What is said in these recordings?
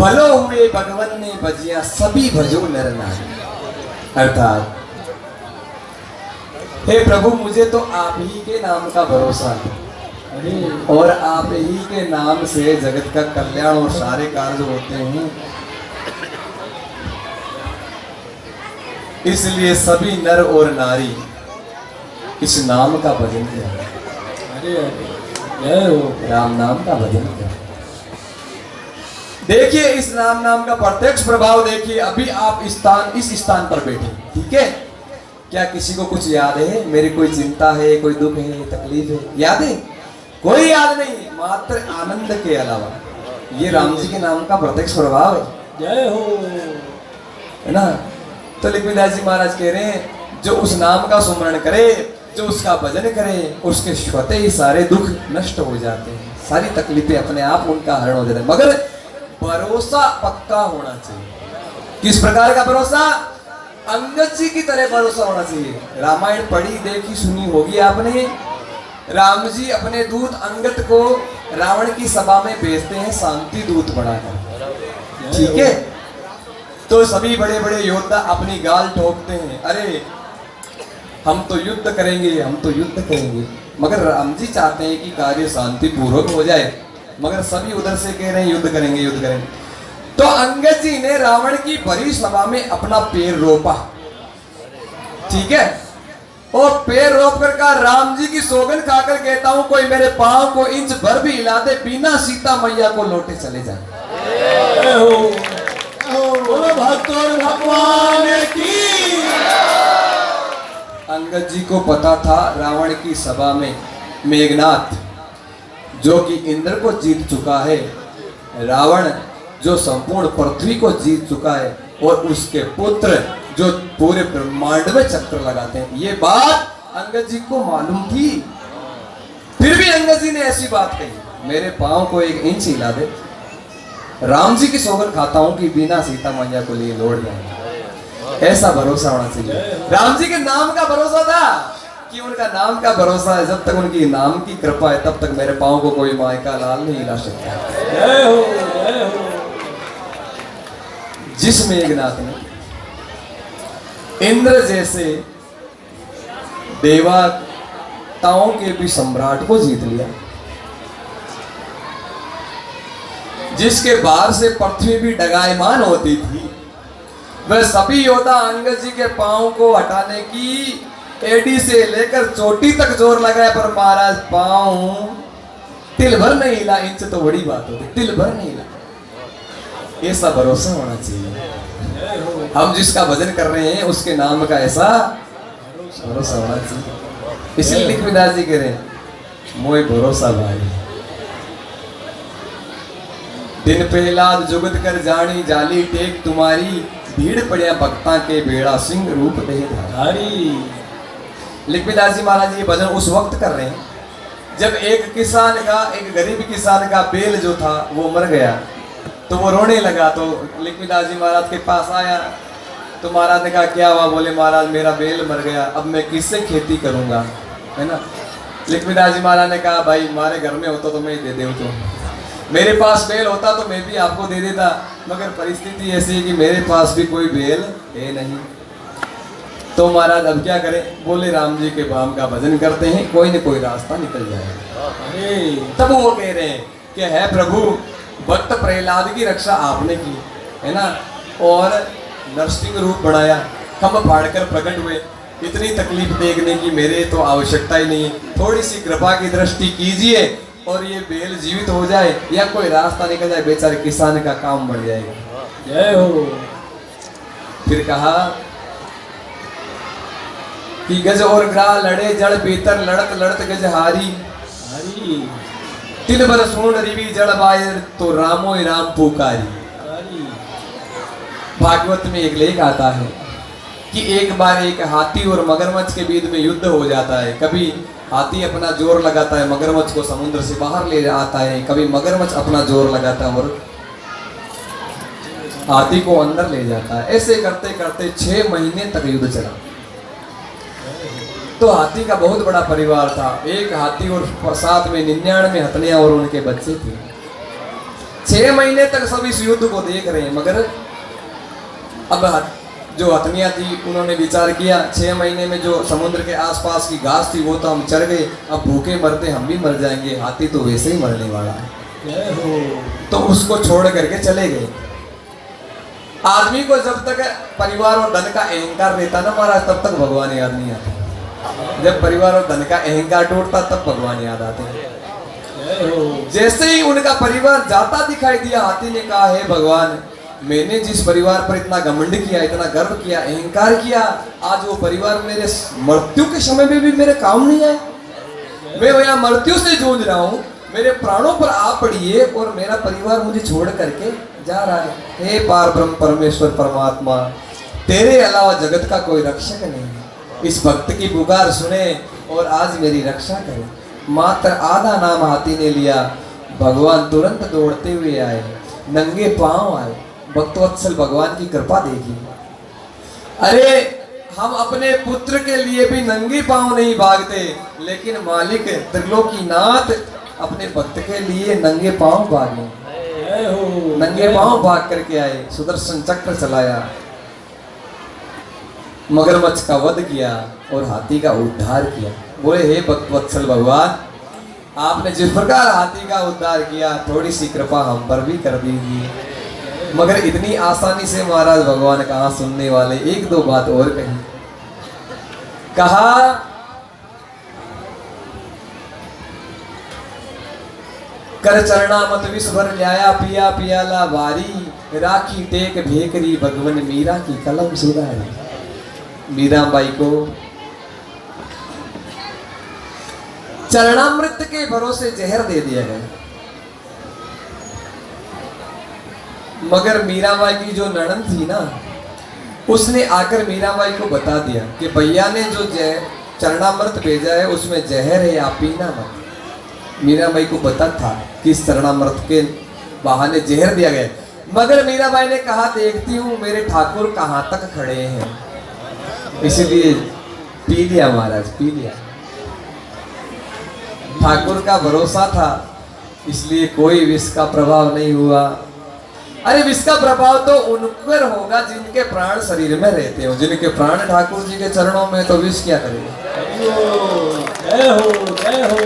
भलो हुए भगवन ने भजिया सभी भजो नर नारी। अर्थात हे प्रभु मुझे तो आप ही के नाम का भरोसा है और आप ही के नाम से जगत का कल्याण और सारे कार्य होते हैं, इसलिए सभी नर और नारी इस नाम का भजन करें। राम नाम का भजन करें। देखिए इस नाम का प्रत्यक्ष प्रभाव देखिए। अभी आप इस स्थान पर बैठे, ठीक है? क्या किसी को कुछ याद है? मेरी कोई चिंता है, कोई दुख है, तकलीफ है, याद है? कोई याद नहीं, मात्र आनंद के अलावा। ये राम जी के नाम का प्रत्यक्ष प्रभाव है। जय हो, है ना? तो लक्ष्मीदास जी महाराज कह रहे हैं जो उस नाम का सुमरण करे, जो उसका भजन करे, उसके स्वतः ही सारे दुख नष्ट हो जाते हैं, सारी तकलीफें अपने आप उनका हरण हो जाता है। मगर भरोसा पक्का होना चाहिए। किस प्रकार का भरोसा? अंगद जी की तरह भरोसा होना चाहिए। रामायण पढ़ी देखी सुनी होगी आपने। राम जी अपने दूत अंगद को रावण की सभा में भेजते हैं शांति दूत बनाकर, ठीक है? तो सभी बड़े बड़े योद्धा अपनी गाल ठोकते हैं, अरे हम तो युद्ध करेंगे, हम तो युद्ध करेंगे। मगर राम जी चाहते हैं कि कार्य शांति पूर्वक हो जाए, मगर सभी उधर से कह रहे हैं युद्ध करेंगे, युद्ध करेंगे। तो अंगद जी ने रावण की भरी सभा में अपना पैर रोपा, ठीक है? और पैर रोक कर कहा, राम जी की सौगंध खाकर कहता हूं कोई मेरे पांव को इंच भर भी हिला दे, बिना सीता मैया को लौटे चले जाए। भगवान की। अंगद जी को पता था रावण की सभा में मेघनाथ जो कि इंद्र को जीत चुका है, रावण जो संपूर्ण पृथ्वी को जीत चुका है, और उसके पुत्र जो पूरे ब्रह्मांड में चक्कर लगाते हैं, ये बात अंगद जी को मालूम थी। फिर भी अंगद जी ने ऐसी बात कही, मेरे पांव को एक इंच हिला दे, राम जी की सौगंध खाता हूं कि बिना सीता मैया को लिए लौट जाएंगे। ऐसा भरोसा होना चाहिए। राम जी के नाम का भरोसा था कि उनका नाम का भरोसा है, जब तक उनकी नाम की कृपा है तब तक मेरे पांव को कोई माय का लाल नहीं हिला सकता। जय हो, जय हो। जिस मेघनाथ ने इंद्र जैसे देवताओं के भी सम्राट को जीत लिया, जिसके बाहर से पृथ्वी भी डगायमान होती थी, वह सभी योद्धा अंगद जी के पांव को हटाने की एडी से लेकर चोटी तक जोर लगाया, पर महाराज पांव तिल भर नहीं हिला। इंच तो बड़ी बात होती, तिल भर नहीं हिला। ऐसा भरोसा होना चाहिए। हम जिसका भजन कर रहे हैं उसके नाम का ऐसा भरोसा होना चाहिए। इसलिए लक्ष्मीदास जी कह रहे हैं मोय भरोसा भाई, दिन प्रहलाद जुगत कर जानी जाली टेक तुम्हारी, भीड़ पड़िया भक्ता के बेड़ा सिंह रूप देहधारी। लक्ष्मीदास जी महाराज ये भजन उस वक्त कर रहे हैं जब एक किसान का, एक गरीब किसान का बेल जो था वो मर गया, तो वो रोने लगा। तो लक्ष्मीदास जी महाराज के पास आया, तो महाराज ने कहा क्या हुआ? बोले महाराज मेरा बेल मर गया, अब मैं किससे खेती करूंगा, है ना? लक्ष्मीदास जी महाराज ने कहा भाई हमारे घर में होता तो मैं दे दूं, तो मेरे पास बेल होता तो मैं भी आपको दे देता, मगर परिस्थिति ऐसी है कि मेरे पास भी कोई बेल है नहीं। तो महाराज अब क्या करें? बोले राम जी के नाम का भजन करते हैं, कोई न कोई रास्ता निकल जाएगा। तब वो कह रहे हैं कि है प्रभु भक्त प्रहलाद की रक्षा आपने की, है ना? और नरसिंह रूप बढ़ाया, खम्भ फाड़कर प्रकट हुए, इतनी तकलीफ देखने की मेरे तो आवश्यकता ही नहीं है, थोड़ी सी कृपा की दृष्टि कीजिए और ये बेल जीवित हो जाए या कोई रास्ता निकल जाए, बेचारे किसान का काम बढ़ जाएगा। जय हो। फिर कहा कि गज और ग्राह लड़े जड़ भीतर, लड़त लड़त गज हारी, तिल बर सूण रिवी जड़ बायर, तो रामो राम पुकारी। भागवत में एक लेख आता है कि एक बार एक हाथी और मगरमच्छ के बीच में युद्ध हो जाता है। कभी हाथी अपना जोर लगाता है मगरमच्छ को समुद्र से बाहर ले आता है, कभी मगरमच्छ अपना जोर लगाता है और हाथी को अंदर ले जाता है। ऐसे करते करते 6 महीने तक युद्ध चला। तो हाथी का बहुत बड़ा परिवार था, एक हाथी और साथ में 99 हथनियां और उनके बच्चे थे। 6 महीने तक सब इस युद्ध को देख रहे हैं, मगर अब जो हथनियाँ थी उन्होंने विचार किया 6 महीने में जो समुद्र के आसपास की घास थी वो तो हम चढ़ गए, अब भूखे मरते हम भी मर जाएंगे, हाथी तो वैसे ही मरने वाला है। जय हो। तो उसको छोड़ करके चले गए। आदमी को जब तक परिवार और धन का अहंकार रहता ना महाराज, तब तक भगवान याद नहीं आता। जब परिवार और धन का अहंकार टूटता तब भगवान याद आते हैं। जय हो। जैसे ही उनका परिवार जाता दिखाई दिया, हाथी ने कहा, हे भगवान, मैंने जिस परिवार पर इतना घमंड किया, इतना गर्व किया, अहंकार किया, आज वो परिवार मेरे मृत्यु के समय में भी मेरे काम नहीं आए। मैं यहाँ मृत्यु से जूझ रहा हूँ, मेरे प्राणों पर आ पड़िए और मेरा परिवार मुझे छोड़ करके जा रहा है। हे पार ब्रह्म परमेश्वर परमात्मा, तेरे अलावा जगत का कोई रक्षक नहीं। इस भक्त की पुकार सुने और आज मेरी रक्षा करे। मात्र आधा नाम हाथी ने लिया, भगवान तुरंत दौड़ते हुए आए, नंगे पांव आए। भक्तवत्सल भगवान की कृपा देखी। अरे हम अपने पुत्र के लिए भी नंगे पांव नहीं भागते, लेकिन मालिक त्रिलोकीनाथ अपने भक्त के लिए नंगे पांव भागे। नंगे पांव भाग करके आए, सुदर्शन चक्र चलाया, मगरमच्छ का वध किया और हाथी का उद्धार किया। बोले, हे भक्तवत्सल भगवान, आपने जिस प्रकार हाथी का उद्धार किया, थोड़ी सी कृपा हम पर भी कर दीजिए। मगर इतनी आसानी से महाराज भगवान कहाँ सुनने वाले, एक दो बात और कही। कहा, कर चरणा मत विष भर ल्याया, पिया पियाला बारी, राखी टेक भेकरी, भगवन मीरा की कलम सुधारी। मीराबाई को चरणामृत के भरोसे जहर दे दिया गया, मगर मीराबाई की जो नणंद थी ना, उसने आकर मीराबाई को बता दिया कि भैया ने जो चरणामृत भेजा है उसमें जहर है, आप पीना मत। मीराबाई को पता था कि इस चरणामृत के बहाने जहर दिया गया, मगर मीराबाई ने कहा, देखती हूँ मेरे ठाकुर कहाँ तक खड़े हैं, इसलिए पी लिया महाराज, पी लिया। ठाकुर का भरोसा था, इसलिए कोई विष का प्रभाव नहीं हुआ। अरे विष का प्रभाव तो उन पर होगा जिनके प्राण शरीर में रहते हो, जिनके प्राण ठाकुर जी के चरणों में, तो विष क्या करेगा। जय हो, जय हो।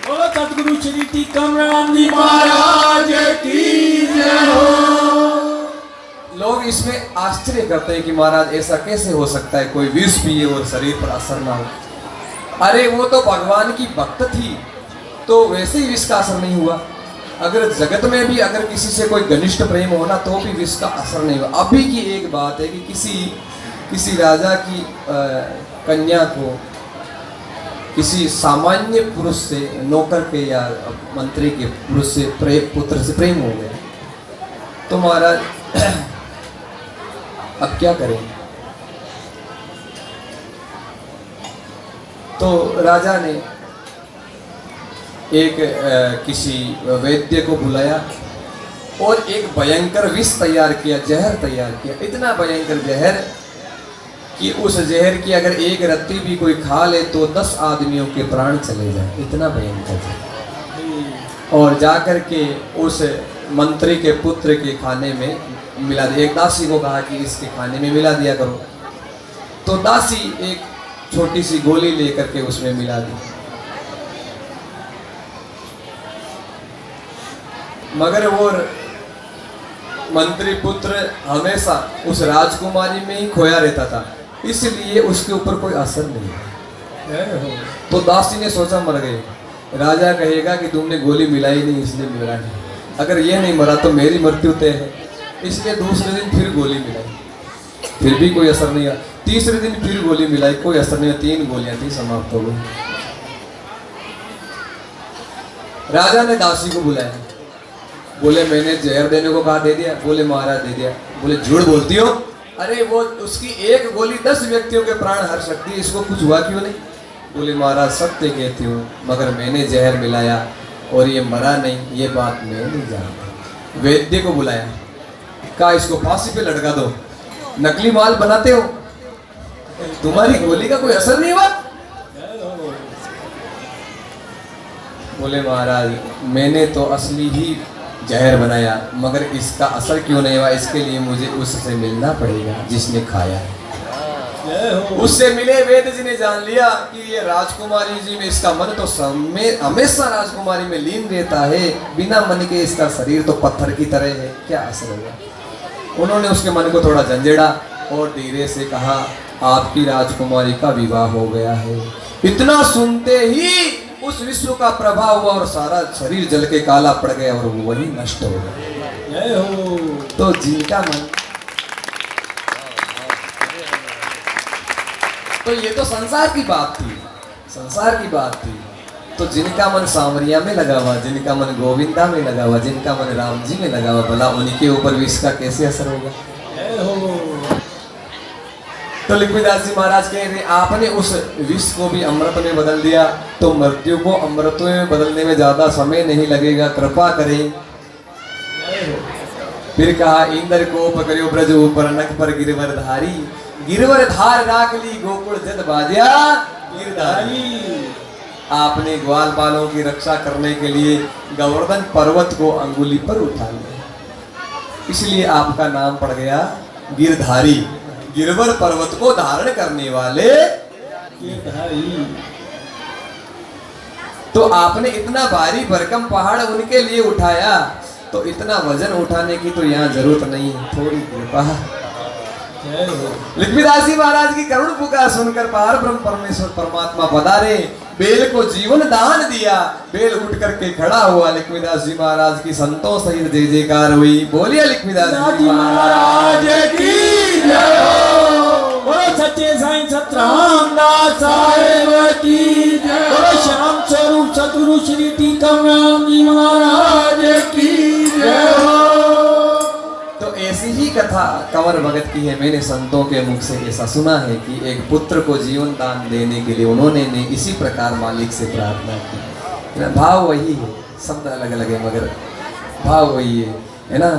बोलो सतगुरु श्री टीकम राम जी महाराज की जय हो। लोग इसमें आश्चर्य करते हैं कि महाराज ऐसा कैसे हो सकता है, कोई विष पिए और शरीर पर असर ना हो। अरे वो तो भगवान की भक्त थी, तो वैसे ही विष का असर नहीं हुआ। अगर जगत में भी अगर किसी से कोई घनिष्ठ प्रेम होना तो भी विष का असर नहीं हुआ। अभी की एक बात है कि किसी राजा की कन्या को किसी सामान्य पुरुष से, नौकर के या मंत्री के पुरुष से, पुत्र से प्रेम हो गया, तो महाराज अब क्या करें। तो राजा ने एक किसी वैद्य को बुलाया और एक भयंकर विष तैयार किया, जहर तैयार किया। इतना भयंकर जहर कि उस जहर की अगर एक रत्ती भी कोई खा ले तो 10 आदमियों के प्राण चले जाए, इतना भयंकर जहर। और जाकर के उस मंत्री के पुत्र के खाने में मिला दिया। एक दासी को कहा कि इसके खाने में मिला दिया करो, तो दासी एक छोटी सी गोली लेकर के उसमें मिला दी। मगर वो मंत्री पुत्र हमेशा उस राजकुमारी में ही खोया रहता था, इसलिए उसके ऊपर कोई असर नहीं। तो दासी ने सोचा मर गए, राजा कहेगा कि तुमने गोली मिलाई नहीं इसलिए मरा नहीं, अगर ये नहीं मरा तो मेरी मृत्यु तय है। इसलिए दूसरे दिन फिर गोली मिलाई, फिर भी कोई असर नहीं हुआ। तीसरे दिन फिर गोली मिलाई, कोई असर नहीं हुआ। 3 गोलियां थी, समाप्त हो गई। राजा ने दासी को बुलाया, बोले मैंने जहर देने को कहा, दे दिया? बोले महाराज दे दिया। बोले झूठ बोलती हो? अरे वो उसकी एक गोली 10 व्यक्तियों के प्राण हर सकती है, इसको कुछ हुआ क्यों नहीं? बोले महाराज सत्य कहती हूँ, मगर मैंने जहर मिलाया और ये मरा नहीं, ये बात मैं नहीं जानता। वैद्य को बुलाया, कहा इसको फांसी पे लटका दो, नकली माल बनाते हो, तुम्हारी गोली का कोई असर नहीं हुआ। बोले महाराज मैंने तो असली ही जहर बनाया, मगर इसका असर क्यों नहीं हुआ, इसके लिए मुझे उससे मिलना पड़ेगा जिसने खाया है। जय हो। उससे मिले वेद जी ने जान लिया कि ये राजकुमारी जी में इसका मन तो हमेशा राजकुमारी में लीन रहता है, बिना मन के इसका शरीर तो पत्थर की तरह है, क्या असर होगा। उन्होंने उसके मन को थोड़ा झंझेड़ा और धीरे से कहा आपकी राजकुमारी का विवाह हो गया है। इतना सुनते ही उस विश्व का प्रभाव हुआ और सारा शरीर जल के काला पड़ गया और वही नष्ट हो गया। जय हो। तो जिनका मन, तो ये तो संसार की बात थी, संसार की बात थी। तो जिनका मन सांवरिया में लगा हुआ, जिनका मन गोविंदा में लगा हुआ, जिनका मन राम जी में लगा हुआ, भला उनके ऊपर विष का कैसे असर होगा। जय हो। तो लक्ष्मीदास जी महाराज कह रहे आपने उस विष को भी अमृत में बदल दिया, तो मृत्यु को अमृत में बदलने में ज्यादा समय नहीं लगेगा, कृपा करें। जय हो। फिर कहा इंद्र को पकड़ो ब्रज ऊपर नख पर गिरवर धारी, गिरवर धार राख ली गोकुल जद बाजा गिरधारी। आपने ग्वाल बालों की रक्षा करने के लिए गोवर्धन पर्वत को अंगुली पर उठा लिया, इसलिए आपका नाम पड़ गया गिरधारी, गिरवर पर्वत को धारण करने वाले गिरधारी। तो आपने इतना भारी भरकम पहाड़ उनके लिए उठाया, तो इतना वजन उठाने की तो यहाँ जरूरत नहीं है, थोड़ी कृपा। जय हो। लक्ष्मीदास जी महाराज की करुण पुकार सुनकर पार ब्रह्म परमेश्वर परमात्मा पधारे, बेल को जीवन दान दिया, बेल उठ करके खड़ा हुआ। लक्ष्मीदास जी महाराज की संतों सहित जय जयकार हुई। बोलिए लक्ष्मीदास जी महाराज की जय हो। बोलो सच्चे साईं सतराम दास साहेब की जय। बोलो श्याम स्वरूप सतगुरु श्री टीकमराम जी महाराज की जय हो। तो ऐसी ही कथा कंवर भगत की है। मैंने संतों के मुख से ऐसा सुना है कि एक पुत्र को जीवन दान देने के लिए उन्होंने इसी प्रकार मालिक से प्रार्थना की। भाव वही है, शब्द अलग अलग है मगर भाव वही है ना।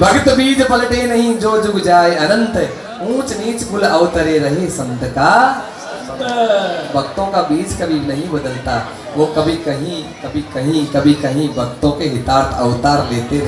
भक्त बीज पलटे नहीं जो जुग जाए अनंत, ऊंच नीच कुल अवतरे रहे संत का। भक्तों का बीज कभी नहीं बदलता, वो कभी कहीं कभी कहीं कभी कहीं भक्तों के हितार्थ अवतार लेते रहे।